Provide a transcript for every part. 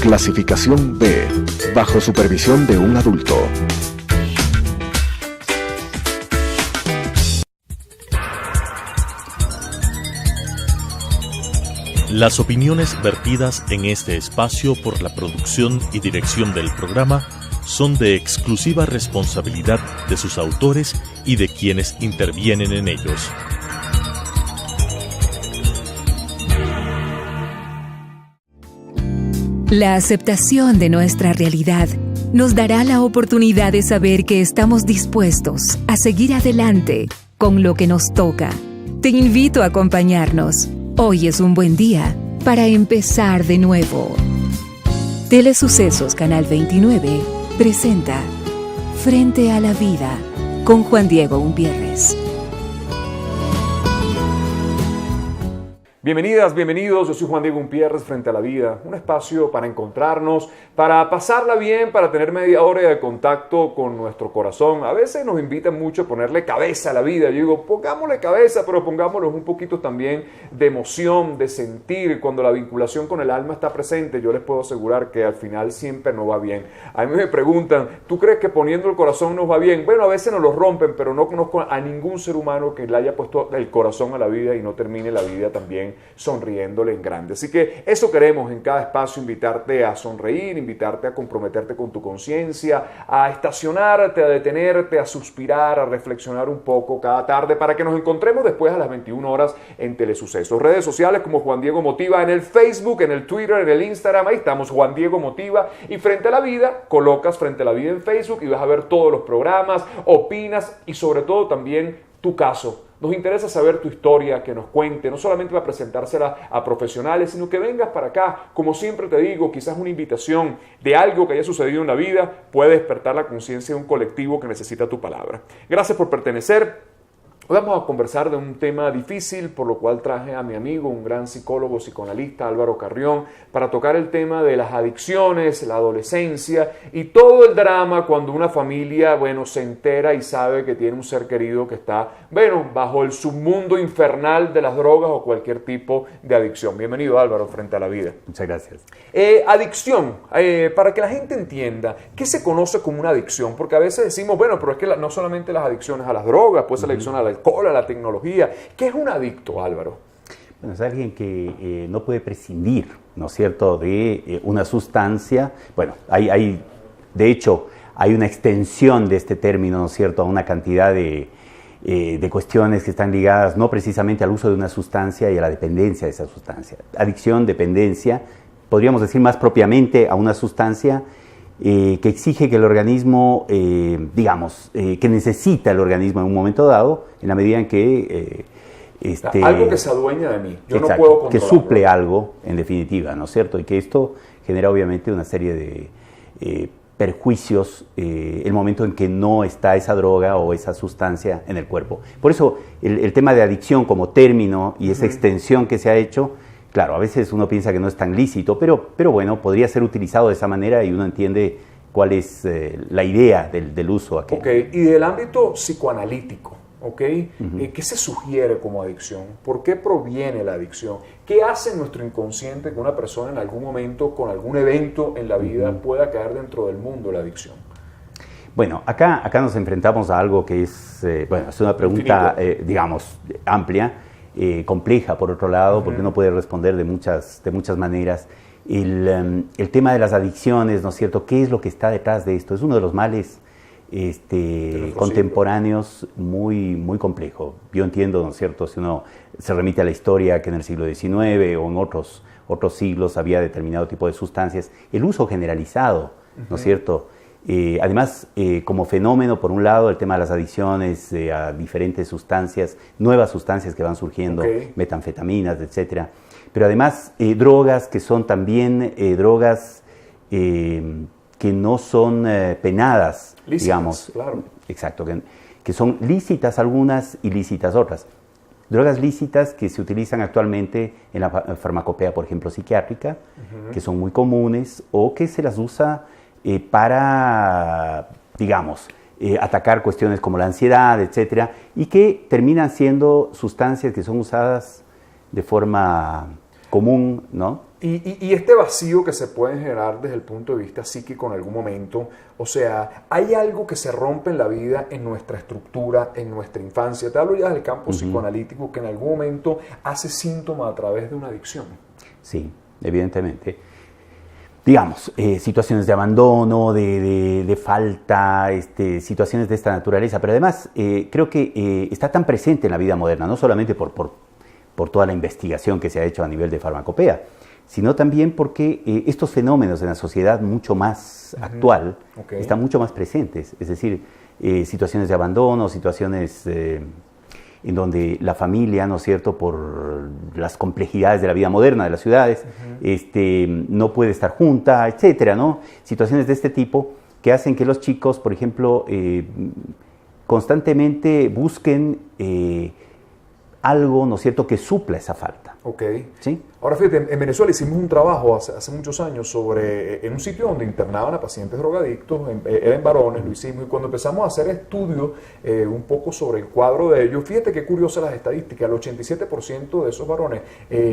Clasificación B, bajo supervisión de un adulto. Las opiniones vertidas en este espacio por la producción y dirección del programa son de exclusiva responsabilidad de sus autores y de quienes intervienen en ellos. La aceptación de nuestra realidad nos dará la oportunidad de saber que estamos dispuestos a seguir adelante con lo que nos toca. Te invito a acompañarnos. Hoy es un buen día para empezar de nuevo. Telesucesos Canal 29 presenta Frente a la Vida con Juan Diego Umpierres. Bienvenidas, bienvenidos, yo soy Juan Diego Umpierres, Frente a la Vida, un espacio para encontrarnos, para pasarla bien, para tener media hora de contacto con nuestro corazón. A veces nos invitan mucho a ponerle cabeza a la vida. Yo digo, pongámosle cabeza, pero pongámosle un poquito también de emoción, de sentir. Cuando la vinculación con el alma está presente, yo les puedo asegurar que al final siempre no va bien. A mí me preguntan, ¿tú crees que poniendo el corazón nos va bien? Bueno, a veces nos lo rompen, pero no conozco a ningún ser humano que le haya puesto el corazón a la vida y no termine la vida también sonriéndole en grande. Así que eso queremos en cada espacio, invitarte a sonreír, invitarte a comprometerte con tu conciencia, a estacionarte, a detenerte, a suspirar, a reflexionar un poco cada tarde para que nos encontremos después a las 21 horas en Telesucesos. Redes sociales como Juan Diego Motiva en el Facebook, en el Twitter, en el Instagram, ahí estamos, Juan Diego Motiva. Y Frente a la Vida, colocas Frente a la Vida en Facebook y vas a ver todos los programas, opinas y sobre todo también tu caso. Nos interesa saber tu historia, que nos cuente, no solamente para presentársela a profesionales, sino que vengas para acá. Como siempre te digo, quizás una invitación de algo que haya sucedido en la vida puede despertar la conciencia de un colectivo que necesita tu palabra. Gracias por pertenecer. Hoy vamos a conversar de un tema difícil, por lo cual traje a mi amigo, un gran psicólogo, psicoanalista, Álvaro Carrión, para tocar el tema de las adicciones, la adolescencia y todo el drama cuando una familia, se entera y sabe que tiene un ser querido que está, bajo el submundo infernal de las drogas o cualquier tipo de adicción. Bienvenido, Álvaro, Frente a la Vida. Muchas gracias. Adicción, para que la gente entienda, ¿qué se conoce como una adicción? Porque a veces decimos, pero es que no solamente las adicciones a las drogas, pues la adicción a la alcohol, a la tecnología. ¿Qué es un adicto, Álvaro? Bueno, es alguien que no puede prescindir, ¿no es cierto?, de una sustancia. Bueno, de hecho, hay una extensión de este término, ¿no es cierto?, a una cantidad de cuestiones que están ligadas no precisamente al uso de una sustancia y a la dependencia de esa sustancia. Adicción, dependencia, podríamos decir más propiamente a una sustancia que exige que el organismo, que necesita el organismo en un momento dado, en la medida en que... algo que se adueña de mí, yo exacto, no puedo controlarlo. Que suple algo, en definitiva, ¿no es cierto? Y que esto genera obviamente una serie de perjuicios el momento en que no está esa droga o esa sustancia en el cuerpo. Por eso el tema de adicción como término y esa extensión que se ha hecho, claro, a veces uno piensa que no es tan lícito, pero bueno, podría ser utilizado de esa manera y uno entiende cuál es la idea del uso aquel. Ok, y del ámbito psicoanalítico, ¿ok? ¿Qué se sugiere como adicción? ¿Por qué proviene la adicción? ¿Qué hace nuestro inconsciente que una persona en algún momento, con algún evento en la vida, pueda caer dentro del mundo de la adicción? Bueno, acá nos enfrentamos a algo que es una pregunta, amplia, compleja por otro lado, porque uno puede responder de muchas maneras. El tema de las adicciones, ¿no es cierto? ¿Qué es lo que está detrás de esto? Es uno de los males contemporáneos muy, muy complejo. Yo entiendo, ¿no es cierto?, si uno se remite a la historia, que en el siglo XIX o en otros siglos había determinado tipo de sustancias, el uso generalizado, ¿no es cierto? Además, como fenómeno, por un lado, el tema de las adicciones a diferentes sustancias, nuevas sustancias que van surgiendo, metanfetaminas, etcétera. Pero además, drogas que son también drogas que no son penadas, lícitas, digamos. Claro. Exacto, que son lícitas algunas, ilícitas otras. Drogas lícitas que se utilizan actualmente en la farmacopea, por ejemplo, psiquiátrica, que son muy comunes o que se las usa para, atacar cuestiones como la ansiedad, etcétera, y que terminan siendo sustancias que son usadas de forma común, ¿no? Y este vacío que se puede generar desde el punto de vista psíquico en algún momento, o sea, hay algo que se rompe en la vida, en nuestra estructura, en nuestra infancia. Te hablo ya del campo psicoanalítico, que en algún momento hace síntoma a través de una adicción. Sí, evidentemente. Digamos, situaciones de abandono, de falta, situaciones de esta naturaleza, pero además creo que está tan presente en la vida moderna, no solamente por toda la investigación que se ha hecho a nivel de farmacopea, sino también porque estos fenómenos en la sociedad mucho más actual están mucho más presentes. Es decir, situaciones de abandono, situaciones en donde la familia, ¿no es cierto?, por las complejidades de la vida moderna de las ciudades, no puede estar junta, etcétera, ¿no? Situaciones de este tipo que hacen que los chicos, por ejemplo, constantemente busquen algo, ¿no es cierto?, que supla esa falta. Ok. ¿Sí? Ahora fíjate, en Venezuela hicimos un trabajo hace muchos años en un sitio donde internaban a pacientes drogadictos, eran varones, lo hicimos, y cuando empezamos a hacer estudios un poco sobre el cuadro de ellos, fíjate qué curiosas las estadísticas, el 87% de esos varones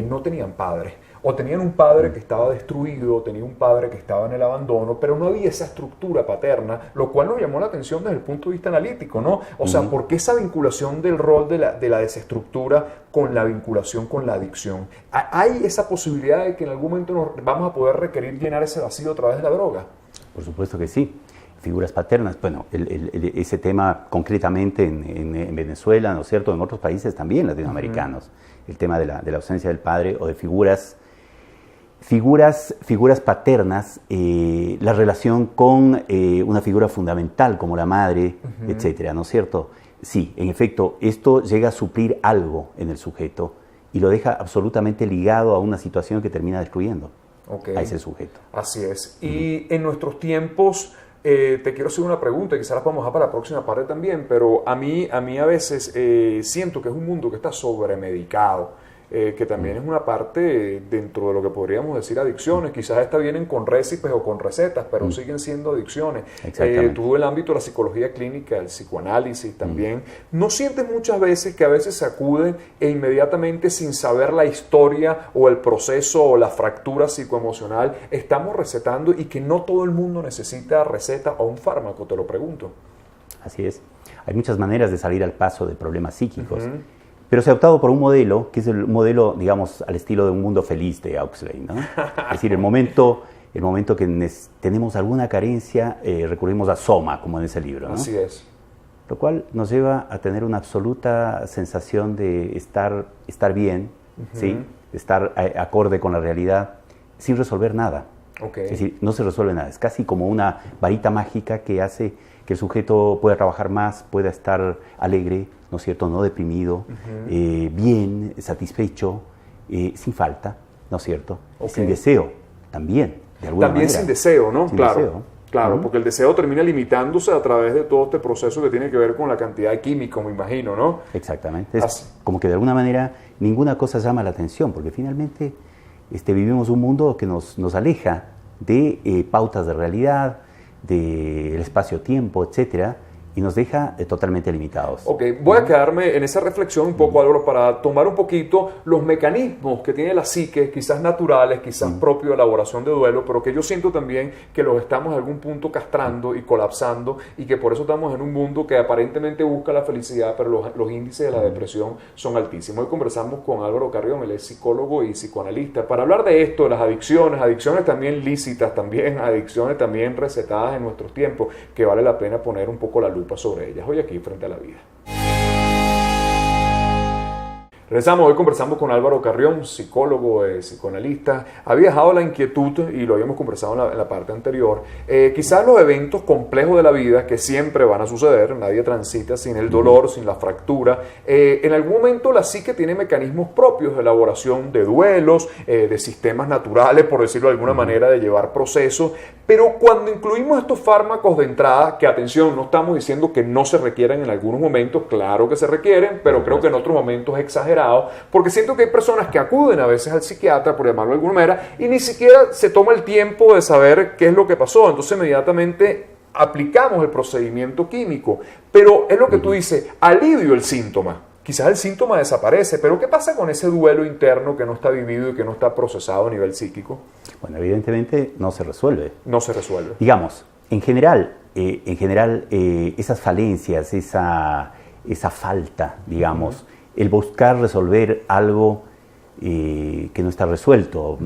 no tenían padres, o tenían un padre que estaba destruido, o tenía un padre que estaba en el abandono, pero no había esa estructura paterna, lo cual nos llamó la atención desde el punto de vista analítico, ¿no? O sea, ¿por qué esa vinculación del rol de la desestructura con la vinculación con la adicción? ¿Hay esa posibilidad de que en algún momento nos vamos a poder requerir llenar ese vacío a través de la droga? Por supuesto que sí. Figuras paternas, bueno, ese tema concretamente en Venezuela, ¿no es cierto?, en otros países también latinoamericanos, el tema de la ausencia del padre o de figuras paternas, la relación con una figura fundamental como la madre, etcétera, ¿no es cierto? Sí, en efecto, esto llega a suplir algo en el sujeto y lo deja absolutamente ligado a una situación que termina destruyendo a ese sujeto. Así es. Y en nuestros tiempos, te quiero hacer una pregunta, quizás la podemos dejar para la próxima parte también, pero a mí a veces siento que es un mundo que está sobremedicado. Que también es una parte dentro de lo que podríamos decir adicciones. Quizás estas vienen con récipes o con recetas, pero siguen siendo adicciones. Tú el ámbito de la psicología clínica, el psicoanálisis también. ¿No sientes muchas veces que a veces se acuden e inmediatamente sin saber la historia o el proceso o la fractura psicoemocional estamos recetando y que no todo el mundo necesita receta o un fármaco? Te lo pregunto. Así es. Hay muchas maneras de salir al paso de problemas psíquicos. Pero se ha optado por un modelo, que es el modelo, digamos, al estilo de un mundo feliz de Huxley, ¿no? Es decir, el momento que tenemos alguna carencia, recurrimos a Soma, como en ese libro, ¿no? Así es. Lo cual nos lleva a tener una absoluta sensación de estar bien, ¿sí? Estar acorde con la realidad, sin resolver nada. Es decir, no se resuelve nada. Es casi como una varita mágica que hace que el sujeto pueda trabajar más, pueda estar alegre, ¿no es cierto?, no deprimido, bien, satisfecho, sin falta, ¿no es cierto?, sin deseo, también, de alguna manera. Sin deseo, ¿no? Sin claro. Deseo. Claro, porque el deseo termina limitándose a través de todo este proceso que tiene que ver con la cantidad de químicos, me imagino, ¿no? Exactamente. Es como que de alguna manera ninguna cosa llama la atención, porque finalmente vivimos un mundo que nos aleja de pautas de realidad, del espacio-tiempo, etcétera, y nos deja totalmente limitados. Voy a quedarme en esa reflexión un poco, Álvaro, para tomar un poquito los mecanismos que tiene la psique, quizás naturales, quizás propio de elaboración de duelo, pero que yo siento también que los estamos en algún punto castrando y colapsando, y que por eso estamos en un mundo que aparentemente busca la felicidad, pero los índices de la depresión son altísimos. Hoy conversamos con Álvaro Carrión, él es psicólogo y psicoanalista, para hablar de esto, de las adicciones también lícitas, adicciones también recetadas en nuestros tiempos, que vale la pena poner un poco la lupa sobre ellas hoy aquí frente a la vida. Regresamos, hoy conversamos con Álvaro Carrión, psicólogo, psicoanalista. Ha viajado la inquietud, y lo habíamos conversado en la parte anterior, quizás los eventos complejos de la vida que siempre van a suceder, nadie transita sin el dolor, sin la fractura. En algún momento la psique tiene mecanismos propios de elaboración de duelos, de sistemas naturales, por decirlo de alguna manera, de llevar procesos, pero cuando incluimos estos fármacos de entrada, que atención, no estamos diciendo que no se requieren en algunos momentos, claro que se requieren, pero creo que en otros momentos es exagerado, porque siento que hay personas que acuden a veces al psiquiatra, por llamarlo de alguna manera, y ni siquiera se toma el tiempo de saber qué es lo que pasó, entonces inmediatamente aplicamos el procedimiento químico, pero es lo que tú dices, alivio el síntoma. quizás el síntoma desaparece, pero ¿qué pasa con ese duelo interno que no está vivido y que no está procesado a nivel psíquico? Bueno, evidentemente no se resuelve. No se resuelve. Digamos, en general, esas falencias, esa falta, digamos, el buscar resolver algo que no está resuelto,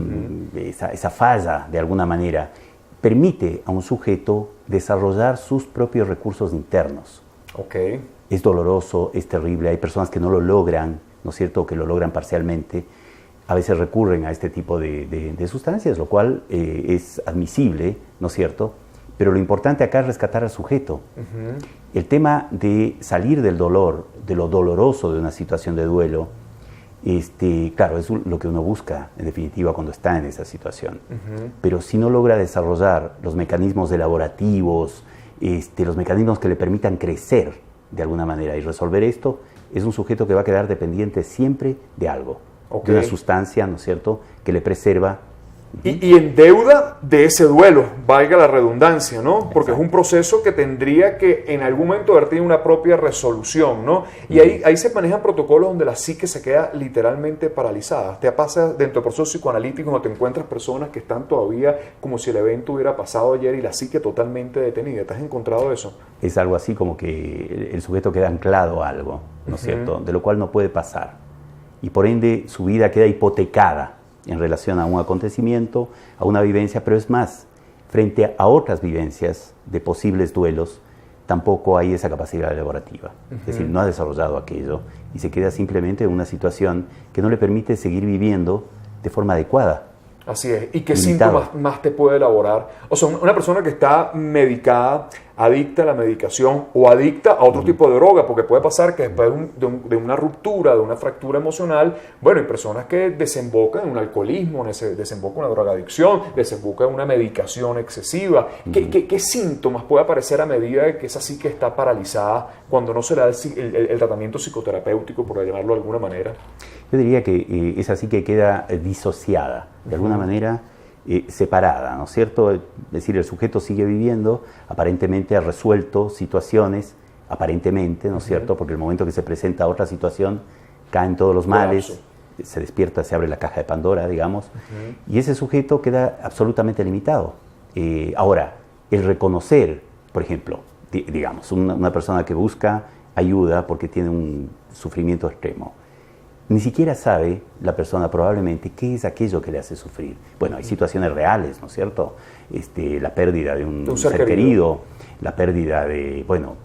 esa falla de alguna manera, permite a un sujeto desarrollar sus propios recursos internos. Okay. Es doloroso, es terrible, hay personas que no lo logran, ¿no es cierto?, que lo logran parcialmente. A veces recurren a este tipo de sustancias, lo cual es admisible, ¿no es cierto? Pero lo importante acá es rescatar al sujeto. El tema de salir del dolor, de lo doloroso de una situación de duelo, claro, es lo que uno busca, en definitiva, cuando está en esa situación. Pero si no logra desarrollar los mecanismos elaborativos, los mecanismos que le permitan crecer de alguna manera y resolver esto, es un sujeto que va a quedar dependiente siempre de algo, de una sustancia, ¿no es cierto?, que le preserva. Y en deuda de ese duelo, valga la redundancia, ¿no? Porque es un proceso que tendría que en algún momento haber tenido una propia resolución, ¿no? Y ahí se manejan protocolos donde la psique se queda literalmente paralizada. Te pasa dentro del proceso psicoanalítico donde te encuentras personas que están todavía como si el evento hubiera pasado ayer y la psique totalmente detenida. ¿Te has encontrado eso? Es algo así como que el sujeto queda anclado a algo, ¿no es cierto?, de lo cual no puede pasar. Y por ende su vida queda hipotecada en relación a un acontecimiento, a una vivencia, pero es más, frente a otras vivencias de posibles duelos, tampoco hay esa capacidad elaborativa. Es decir, no ha desarrollado aquello y se queda simplemente en una situación que no le permite seguir viviendo de forma adecuada. Así es. ¿Y qué síntomas más te puede elaborar? O sea, una persona que está medicada, adicta a la medicación o adicta a otro tipo de droga, porque puede pasar que después de una ruptura, de una fractura emocional, bueno, hay personas que desembocan en un alcoholismo, desembocan en una drogadicción, desembocan en una medicación excesiva. ¿Qué síntomas puede aparecer a medida de que esa psique está paralizada cuando no se le da el tratamiento psicoterapéutico, por llamarlo de alguna manera? Yo diría que esa psique queda disociada, de alguna manera separada, ¿no es cierto? Es decir, el sujeto sigue viviendo, aparentemente ha resuelto situaciones, aparentemente, ¿no es cierto? Porque el momento que se presenta otra situación, caen todos los males, se despierta, se abre la caja de Pandora, digamos, y ese sujeto queda absolutamente limitado. Ahora, el reconocer, por ejemplo, digamos, una persona que busca ayuda porque tiene un sufrimiento extremo, ni siquiera sabe la persona probablemente qué es aquello que le hace sufrir. Bueno, hay situaciones reales, ¿no es cierto? La pérdida de un ser querido, la pérdida de, bueno,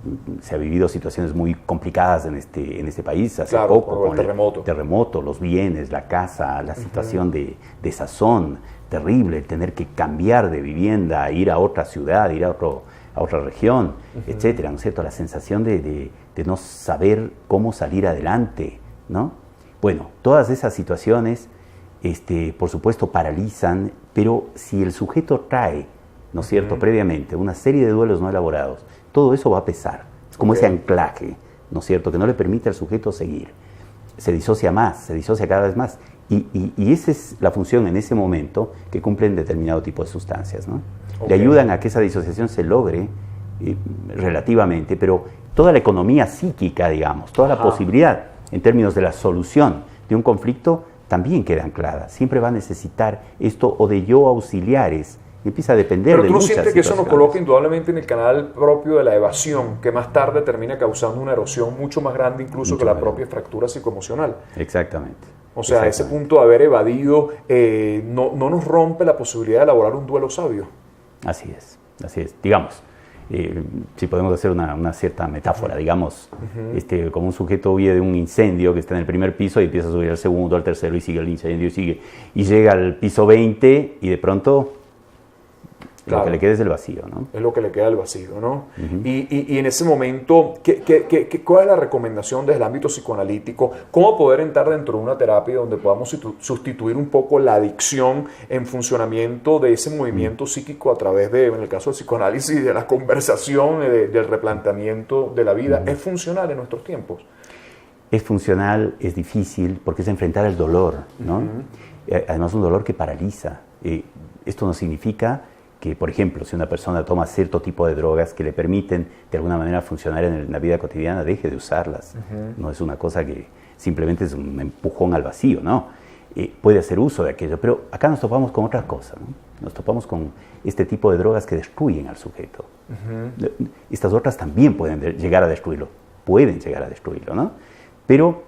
se ha vivido situaciones muy complicadas en este país hace poco, con el terremoto, los bienes, la casa, la situación de desazón terrible, el tener que cambiar de vivienda, ir a otra ciudad, ir a otra región, etcétera, ¿no es cierto? La sensación de no saber cómo salir adelante, ¿no? Bueno, todas esas situaciones, por supuesto, paralizan, pero si el sujeto trae, ¿no es cierto?, previamente una serie de duelos no elaborados, todo eso va a pesar. Es como ese anclaje, ¿no es cierto?, que no le permite al sujeto seguir. Se disocia más, se disocia cada vez más. Y esa es la función en ese momento que cumplen determinado tipo de sustancias, ¿no? Le ayudan a que esa disociación se logre relativamente, pero toda la economía psíquica, digamos, toda la posibilidad en términos de la solución de un conflicto, también queda anclada. Siempre va a necesitar esto o de yo auxiliares. Y empieza a depender de muchas situaciones. ¿Pero tú no sientes que eso nos coloca indudablemente en el canal propio de la evasión, que más tarde termina causando una erosión mucho más grande incluso que la propia fractura psicoemocional? Exactamente. O sea, ese punto de haber evadido no nos rompe la posibilidad de elaborar un duelo sabio. Así es. Digamos, si podemos hacer una cierta metáfora, digamos, como un sujeto huye de un incendio que está en el primer piso y empieza a subir al segundo, al tercero y sigue el incendio y llega al piso 20 y de pronto lo que le queda es el vacío, ¿no? Es lo que le queda el vacío, ¿no? Y en ese momento, ¿cuál es la recomendación desde el ámbito psicoanalítico? ¿Cómo poder entrar dentro de una terapia donde podamos sustituir un poco la adicción en funcionamiento de ese movimiento psíquico a través de, en el caso del psicoanálisis, de la conversación, del replanteamiento de la vida? ¿Es funcional en nuestros tiempos? Es funcional, es difícil, porque es enfrentar el dolor, ¿no? Además, un dolor que paraliza. Esto no significa que, por ejemplo, si una persona toma cierto tipo de drogas que le permiten de alguna manera funcionar en la vida cotidiana, deje de usarlas. No es una cosa que simplemente es un empujón al vacío, ¿no? Puede hacer uso de aquello, pero acá nos topamos con otras cosas, ¿no? Nos topamos con este tipo de drogas que destruyen al sujeto. Estas otras también pueden llegar a destruirlo, ¿no? Pero,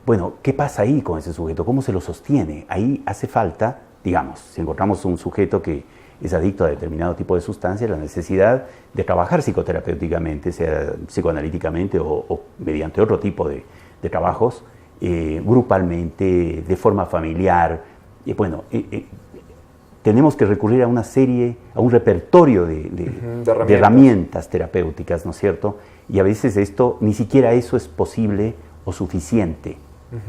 bueno, ¿qué pasa ahí con ese sujeto? ¿Cómo se lo sostiene? Ahí hace falta, digamos, si encontramos un sujeto que es adicto a determinado tipo de sustancia, la necesidad de trabajar psicoterapéuticamente, sea psicoanalíticamente o mediante otro tipo de trabajos, grupalmente, de forma familiar. Tenemos que recurrir a una serie, a un repertorio de herramientas terapéuticas, ¿no es cierto? Y a veces esto, ni siquiera eso es posible o suficiente,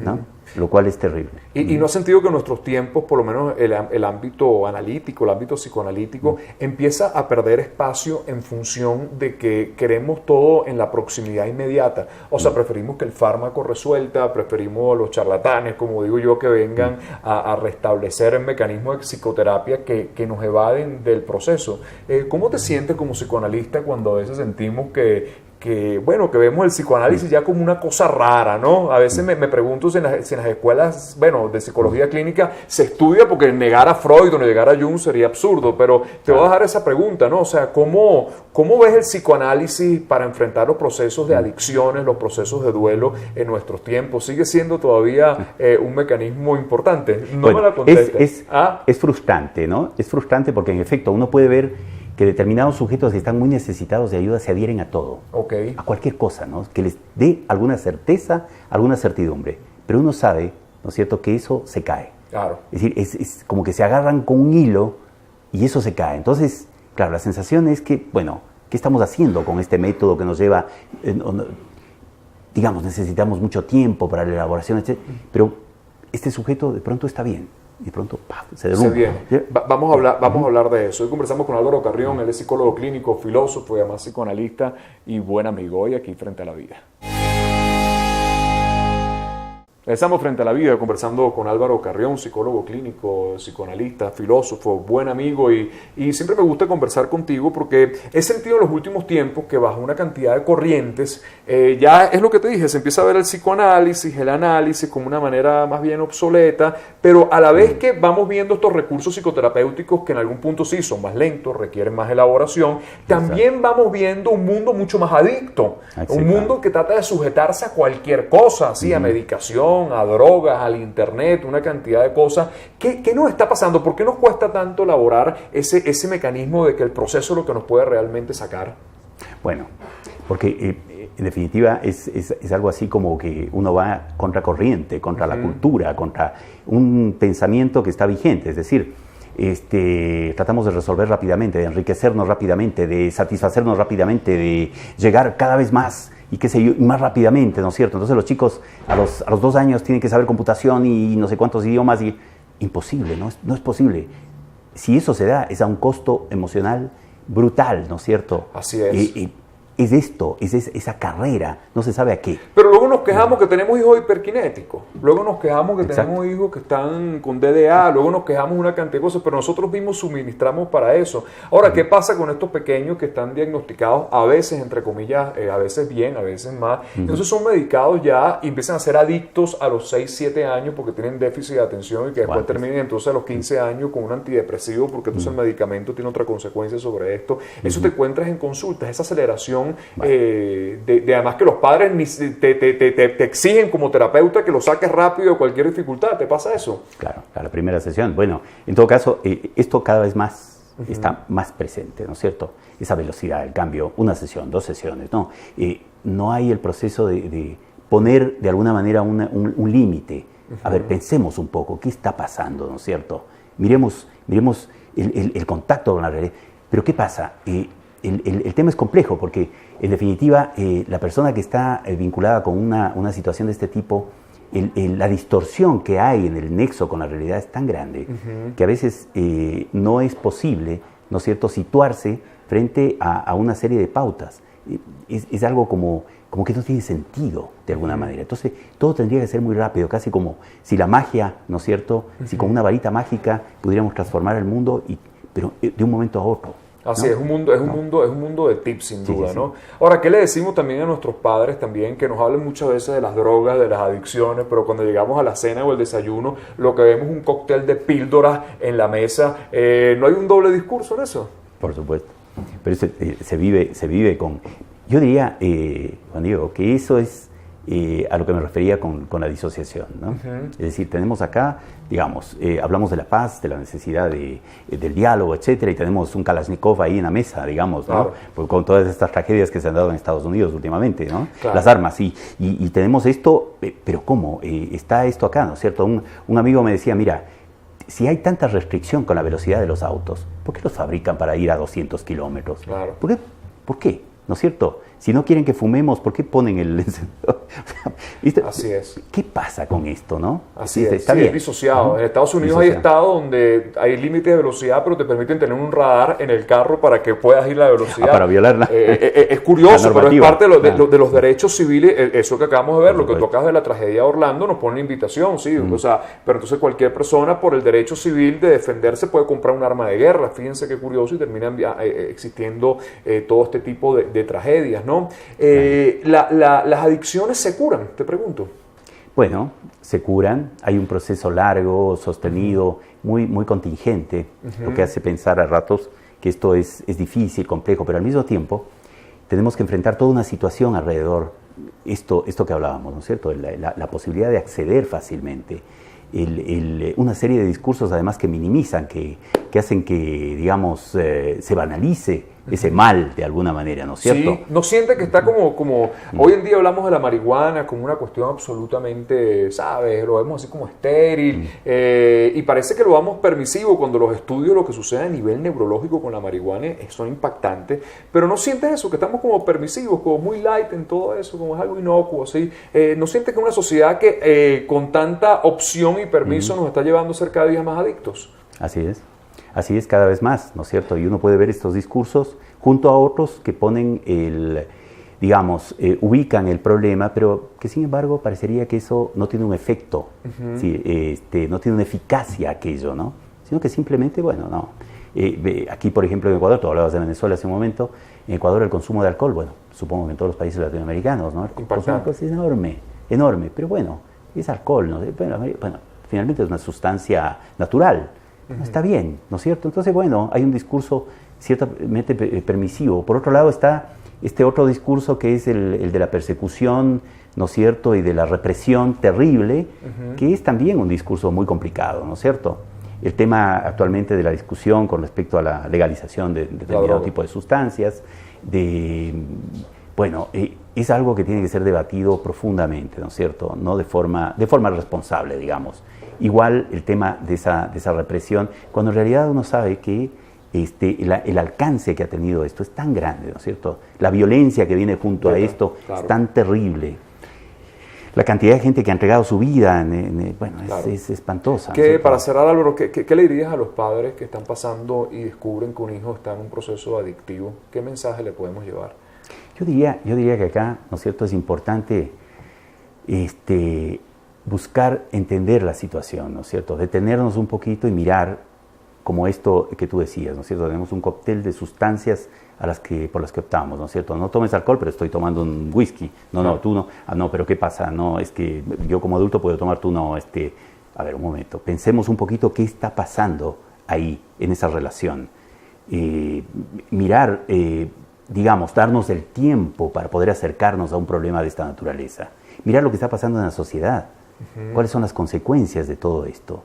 ¿no? Lo cual es terrible. ¿Y no has sentido que en nuestros tiempos, por lo menos el ámbito analítico, el ámbito psicoanalítico, empieza a perder espacio en función de que queremos todo en la proximidad inmediata? O sea, preferimos que el fármaco resuelta, preferimos los charlatanes, como digo yo, que vengan a restablecer el mecanismo de psicoterapia que nos evaden del proceso. ¿Cómo te sientes como psicoanalista cuando a veces sentimos que vemos el psicoanálisis ya como una cosa rara, ¿no? A veces me pregunto si en las escuelas, de psicología clínica se estudia, porque negar a Freud o negar a Jung sería absurdo, pero te voy a dejar esa pregunta, ¿no? O sea, ¿cómo ves el psicoanálisis para enfrentar los procesos de adicciones, los procesos de duelo en nuestros tiempos? ¿Sigue siendo todavía un mecanismo importante? No me la contestes. Es frustrante, ¿no? Es frustrante porque, en efecto, uno puede ver que determinados sujetos que están muy necesitados de ayuda se adhieren a todo, a cualquier cosa, ¿no? Que les dé alguna certeza, alguna certidumbre. Pero uno sabe, ¿no es cierto?, que eso se cae. Claro. Es decir, es como que se agarran con un hilo y eso se cae. Entonces, claro, la sensación es que, ¿qué estamos haciendo con este método que nos lleva, digamos, necesitamos mucho tiempo para la elaboración, etc. Pero este sujeto de pronto está bien. Y pronto se derrumba. Se viene. Vamos a hablar de eso. Hoy conversamos con Álvaro Carrión, él es psicólogo clínico, filósofo y además psicoanalista y buen amigo hoy aquí Frente a la Vida. Estamos Frente a la Vida conversando con Álvaro Carrión, psicólogo clínico, psicoanalista, filósofo, buen amigo y siempre me gusta conversar contigo porque he sentido en los últimos tiempos que bajo una cantidad de corrientes ya es lo que te dije, se empieza a ver el psicoanálisis, el análisis como una manera más bien obsoleta, pero a la vez que vamos viendo estos recursos psicoterapéuticos que en algún punto sí son más lentos, requieren más elaboración, también vamos viendo un mundo mucho más adicto, un mundo que trata de sujetarse a cualquier cosa, así, a medicación, a drogas, al internet, una cantidad de cosas. ¿Qué nos está pasando? ¿Por qué nos cuesta tanto elaborar ese mecanismo de que el proceso es lo que nos puede realmente sacar? Bueno, porque en definitiva es algo así como que uno va contracorriente, contra la cultura, contra un pensamiento que está vigente, es decir, tratamos de resolver rápidamente, de enriquecernos rápidamente, de satisfacernos rápidamente, de llegar cada vez más y qué sé yo, más rápidamente, ¿no es cierto? Entonces los chicos a los 2 años tienen que saber computación y no sé cuántos idiomas y imposible, no es posible. Si eso se da, es a un costo emocional brutal, ¿no es cierto? Así es. Es esto, es esa carrera, no se sabe a qué. Pero luego nos quejamos que tenemos hijos hiperkinéticos, luego nos quejamos que tenemos hijos que están con DDA, luego nos quejamos una cantidad de cosas, pero nosotros mismos suministramos para eso. Ahora, ¿qué pasa con estos pequeños que están diagnosticados, a veces, entre comillas, a veces bien, a veces más? Entonces son medicados ya y empiezan a ser adictos a los 6, 7 años porque tienen déficit de atención y que después terminen entonces a los 15 años con un antidepresivo porque entonces el medicamento tiene otra consecuencia sobre esto. Eso te encuentras en consultas, esa aceleración además que los padres te exigen como terapeuta que lo saques rápido de cualquier dificultad. ¿Te pasa eso? Claro, a la primera sesión. Bueno, en todo caso, esto cada vez más está más presente, ¿no es cierto? Esa velocidad, el cambio, 1 sesión, 2 sesiones, ¿no? No hay el proceso de poner de alguna manera un límite. A ver, pensemos un poco, ¿qué está pasando, ¿no es cierto? Miremos el contacto con la realidad. Pero ¿qué pasa? El tema es complejo porque, en definitiva, la persona que está vinculada con una situación de este tipo, la distorsión que hay en el nexo con la realidad es tan grande que a veces no es posible, ¿no es cierto?, situarse frente a una serie de pautas. Es algo como que no tiene sentido de alguna manera. Entonces, todo tendría que ser muy rápido, casi como si la magia, ¿no es cierto?, si con una varita mágica pudiéramos transformar el mundo y pero de un momento a otro. Así ¿no? es un mundo de tips, sin duda, sí. ¿no? Ahora, ¿qué le decimos también a nuestros padres también que nos hablan muchas veces de las drogas, de las adicciones, pero cuando llegamos a la cena o el desayuno, lo que vemos es un cóctel de píldoras en la mesa? ¿No hay un doble discurso en eso? Por supuesto. Pero eso, se vive con... Yo diría, Juan Diego, que eso es a lo que me refería con la disociación, ¿no? Uh-huh. Es decir, tenemos acá, digamos, hablamos de la paz, de la necesidad del diálogo, etcétera, y tenemos un Kalashnikov ahí en la mesa, digamos, ¿no? Claro. Pues con todas estas tragedias que se han dado en Estados Unidos últimamente, ¿no? Claro. Las armas, sí. Y tenemos esto, pero ¿cómo? Está esto acá, ¿no es cierto? Un amigo me decía, mira, si hay tanta restricción con la velocidad de los autos, ¿por qué los fabrican para ir a 200 kilómetros? Claro. ¿Por qué? ¿No es cierto? Si no quieren que fumemos, ¿por qué ponen el encendedor? Así es. ¿Qué pasa con esto, no? Así es. Está bien. Es disociado. Uh-huh. En Estados Unidos hay estados donde hay límites de velocidad, pero te permiten tener un radar en el carro para que puedas ir a la velocidad. Para violarla. Es curioso, pero es parte de los derechos civiles. Eso que acabamos de ver, lo que tú acabas de la tragedia de Orlando, nos pone una invitación, sí. Uh-huh. O sea, pero entonces cualquier persona, por el derecho civil de defenderse, puede comprar un arma de guerra. Fíjense qué curioso, y terminan existiendo todo este tipo de tragedias, ¿no? Las adicciones se curan, te pregunto. Bueno, se curan. Hay un proceso largo, sostenido, muy contingente, lo que hace pensar a ratos que esto es difícil, complejo, pero al mismo tiempo tenemos que enfrentar toda una situación alrededor, esto que hablábamos, ¿no es cierto? La posibilidad de acceder fácilmente, una serie de discursos además que minimizan, que hacen que, digamos, se banalice ese mal de alguna manera, ¿no es cierto? Sí, no siente que está como hoy en día hablamos de la marihuana como una cuestión absolutamente, ¿sabes? Lo vemos así como estéril, y parece que lo vamos permisivo cuando los estudios, lo que sucede a nivel neurológico con la marihuana son impactantes, pero no sientes eso, que estamos como permisivos, como muy light en todo eso, como es algo inocuo, ¿sí? No sientes que una sociedad que con tanta opción y permiso nos está llevando a ser cada día más adictos. Así es cada vez más, ¿no es cierto? Y uno puede ver estos discursos junto a otros que ponen ubican el problema, pero que sin embargo parecería que eso no tiene un efecto, ¿sí? No tiene una eficacia aquello, ¿no? Sino que simplemente, bueno, no. Aquí, por ejemplo, en Ecuador, tú hablabas de Venezuela hace un momento, en Ecuador el consumo de alcohol, bueno, supongo que en todos los países latinoamericanos, ¿no? El consumo de alcohol es enorme, pero bueno, es alcohol, ¿no? Bueno, finalmente es una sustancia natural. Está bien, ¿no es cierto? Entonces, bueno, hay un discurso ciertamente permisivo. Por otro lado está este otro discurso que es el de la persecución, ¿no es cierto? Y de la represión terrible, que es también un discurso muy complicado, ¿no es cierto? El tema actualmente de la discusión con respecto a la legalización de determinado tipo de sustancias, es algo que tiene que ser debatido profundamente, ¿no es cierto? No de forma responsable, digamos. Igual el tema de esa represión, cuando en realidad uno sabe que el alcance que ha tenido esto es tan grande, ¿no es cierto? La violencia que viene junto a esto es tan terrible. La cantidad de gente que ha entregado su vida, es espantosa. Para cerrar, Álvaro, ¿qué le dirías a los padres que están pasando y descubren que un hijo está en un proceso adictivo? ¿Qué mensaje le podemos llevar? Yo diría que acá, ¿no es cierto?, es importante buscar entender la situación, ¿no es cierto? Detenernos un poquito y mirar como esto que tú decías, ¿no es cierto? Tenemos un cóctel de sustancias por las que optamos, ¿no es cierto? No tomes alcohol, pero estoy tomando un whisky. No, tú no. No, pero ¿qué pasa? No, es que yo como adulto puedo tomar, tú no. A ver, un momento. Pensemos un poquito qué está pasando ahí, en esa relación. Mirar, darnos el tiempo para poder acercarnos a un problema de esta naturaleza. Mirar lo que está pasando en la sociedad. ¿Cuáles son las consecuencias de todo esto?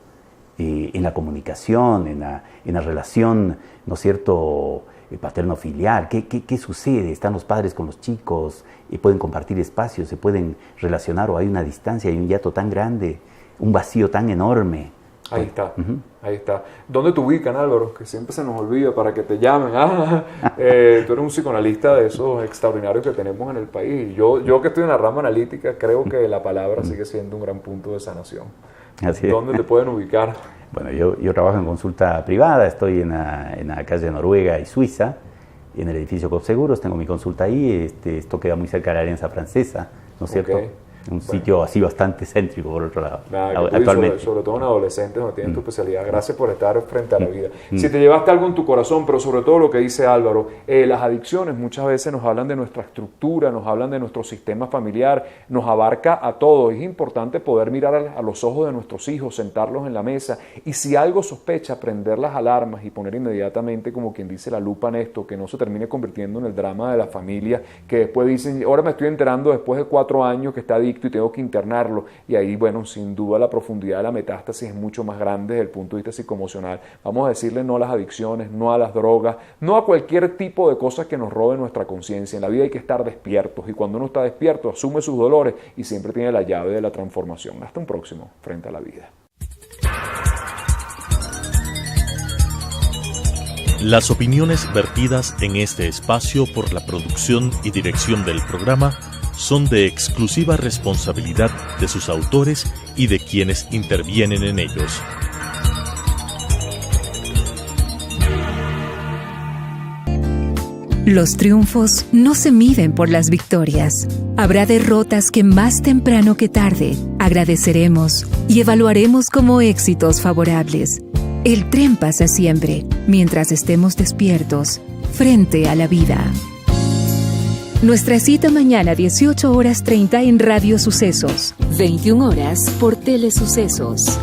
En la comunicación, en la relación, ¿no es cierto?, paterno-filial. ¿Qué sucede? ¿Están los padres con los chicos? ¿Pueden compartir espacios? ¿Se pueden relacionar? ¿O hay una distancia? ¿Hay un hiato tan grande? ¿Un vacío tan enorme? Ahí está, ahí está. ¿Dónde te ubican, Álvaro? Que siempre se nos olvida para que te llamen. Tú eres un psicoanalista de esos extraordinarios que tenemos en el país. Yo que estoy en la rama analítica, creo que la palabra sigue siendo un gran punto de sanación. ¿Dónde te pueden ubicar? Bueno, yo trabajo en consulta privada, estoy en la calle Noruega y Suiza, en el edificio COP Seguros, tengo mi consulta ahí, esto queda muy cerca de la Alianza Francesa, ¿no es cierto? un sitio así bastante céntrico, por otro lado, actualmente. Sobre todo en adolescentes, donde tienen tu especialidad. Gracias por estar frente a la vida. Si te llevaste algo en tu corazón, pero sobre todo lo que dice Álvaro, las adicciones muchas veces nos hablan de nuestra estructura, nos hablan de nuestro sistema familiar, nos abarca a todos. Es importante poder mirar a los ojos de nuestros hijos, sentarlos en la mesa y si algo sospecha, prender las alarmas y poner inmediatamente, como quien dice, la lupa en esto, que no se termine convirtiendo en el drama de la familia, que después dicen, ahora me estoy enterando después de 4 años que está adicto y tengo que internarlo. Y ahí, bueno, sin duda la profundidad de la metástasis es mucho más grande desde el punto de vista psicoemocional. Vamos a decirle no a las adicciones, no a las drogas, no a cualquier tipo de cosas que nos roben nuestra conciencia. En la vida hay que estar despiertos y cuando uno está despierto asume sus dolores y siempre tiene la llave de la transformación. Hasta un próximo Frente a la Vida. Las opiniones vertidas en este espacio por la producción y dirección del programa son de exclusiva responsabilidad de sus autores y de quienes intervienen en ellos. Los triunfos no se miden por las victorias. Habrá derrotas que más temprano que tarde agradeceremos y evaluaremos como éxitos favorables. El tren pasa siempre, mientras estemos despiertos, frente a la vida. Nuestra cita mañana 18:30 en Radio Sucesos. 21 horas por Telesucesos.